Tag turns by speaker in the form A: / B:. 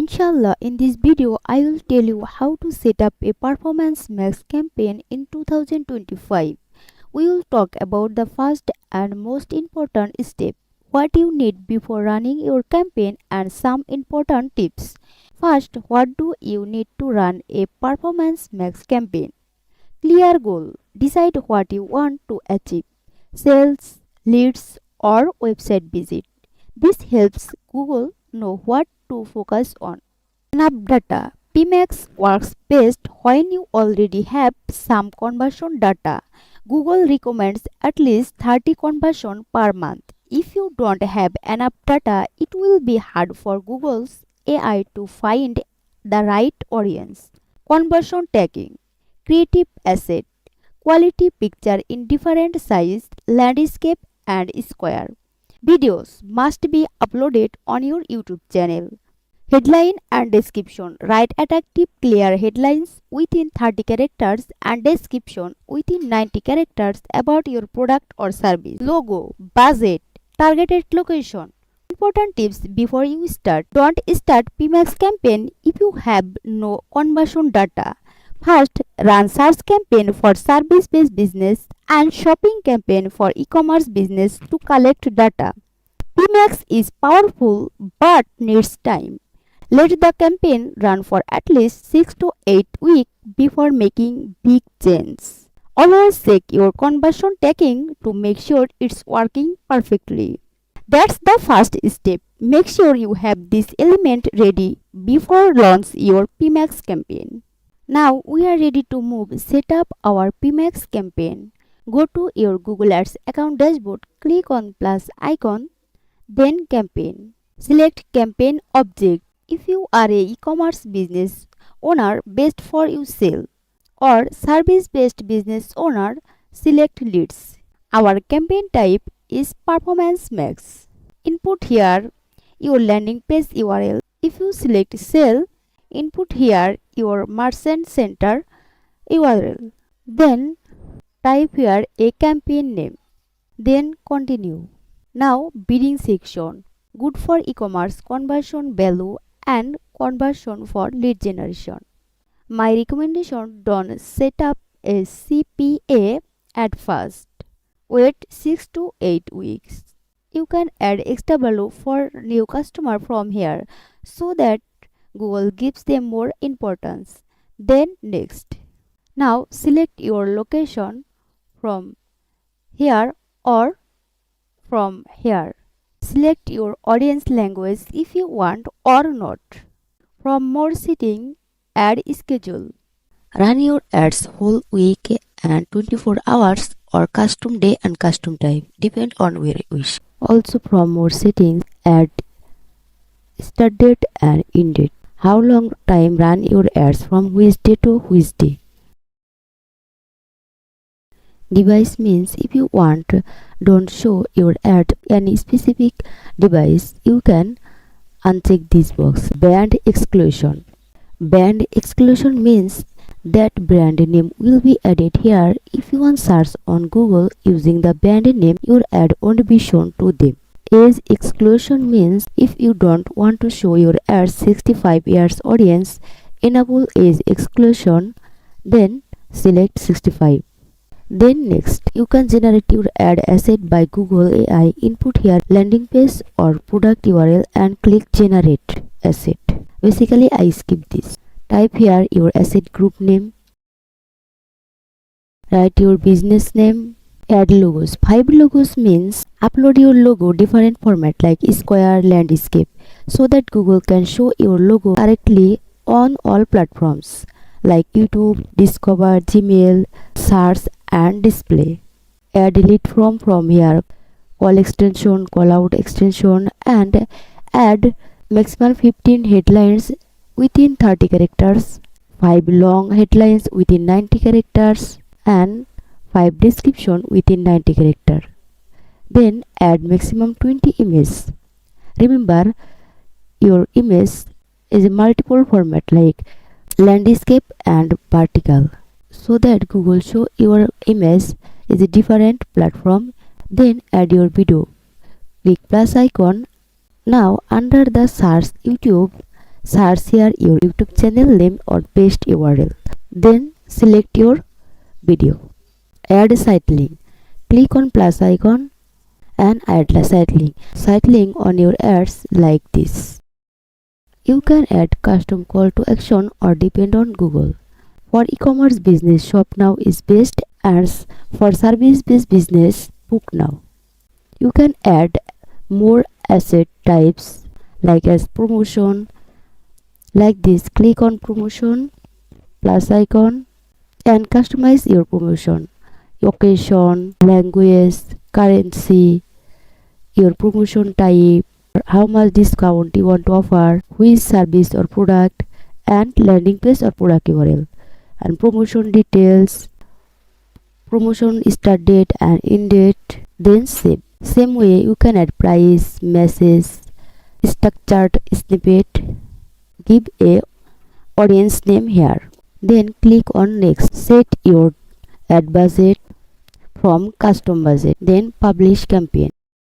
A: Inshallah, in this video, I will tell you how to set up a Performance Max campaign in 2025. We will talk about the first and most important step, what you need before running your campaign, and some important tips. First, what do you need to run a Performance Max campaign? Clear goal. Decide what you want to achieve: sales, leads, or website visit. This helps Google know what to focus on. Enough data. PMax works best when you already have some conversion data. Google recommends at least 30 conversion per month. If you don't have enough data, it will be hard for Google's AI to find the right audience. Conversion tagging. Creative asset. Quality picture in different size, landscape and square. Videos must be uploaded on your YouTube channel. Headline and description. Write attractive, clear headlines within 30 characters and description within 90 characters about your product or service. Logo, budget, targeted location. Important tips before you start. Don't start PMax campaign if you have no conversion data. First, run search campaign for service-based business and shopping campaign for e-commerce business to collect data. PMax is powerful but needs time. Let the campaign run for at least 6 to 8 weeks before making big changes. Always check your conversion tagging to make sure it's working perfectly. That's the first step. Make sure you have this element ready before launch your PMax campaign. Now we are ready to set up our PMax campaign. Go to your Google Ads account dashboard, click on plus icon, then campaign. Select campaign object. If you are a e-commerce business owner, best for you sell, or service-based business owner, select leads. Our campaign type is Performance Max. Input here your landing page URL. If you select sell, input here your merchant center URL. Then type here a campaign name. Then continue. Now bidding section. Good for e-commerce conversion value and conversion for lead generation. My recommendation: don't set up a CPA at first. Wait 6 to 8 weeks. You can add extra value for new customer from here so that Google gives them more importance. Then next. Now select your location from here or from here. Select your audience language if you want or not. From more setting, add schedule. Run your ads whole week and 24 hours or custom day and custom time, depend on where you wish. Also from more settings, add start date and end date. How long time run your ads, from which day to which day. Device means if you want don't show your ad any specific device, you can uncheck this box. Brand exclusion. Brand exclusion means that brand name will be added here. If you want search on Google using the brand name, your ad won't be shown to them. Age exclusion means if you don't want to show your ad 65 years audience, enable age exclusion, then select 65. Then next, you can generate your ad asset by Google AI. Input here landing page or product URL and click generate asset. Basically, I skip this. Type here your asset group name. Write your business name. Add logos. 5 logos means upload your logo different format like square, landscape, so that Google can show your logo correctly on all platforms like YouTube, Discover, Gmail, Search and Display. Add delete from here, call extension, call out extension, and add maximum 15 headlines within 30 characters, 5 long headlines within 90 characters, and 5 description within 90 characters. Then add maximum 20 images. Remember, your image is a multiple format like landscape and vertical, so that Google show your image is a different platform. Then add your video. Click plus icon. Now under the search YouTube, Search here your YouTube channel name or paste URL. Then select your video. Add site link. Click on plus icon and add the site link. Site link on your ads like this. You can add custom call to action or depend on Google. For e-commerce business, shop now is best, as for service-based business, book now. You can add more asset types like as promotion like this. Click on promotion plus icon and customize your promotion. Occasion, language, currency, your promotion type, how much discount you want to offer, which service or product, and landing page or product URL, and promotion details, promotion start date and end date. Then save. Same way you can add price, message, structured snippet, give a audience name here. Then click on next. Set your ad budget from custom budget. Then publish campaign.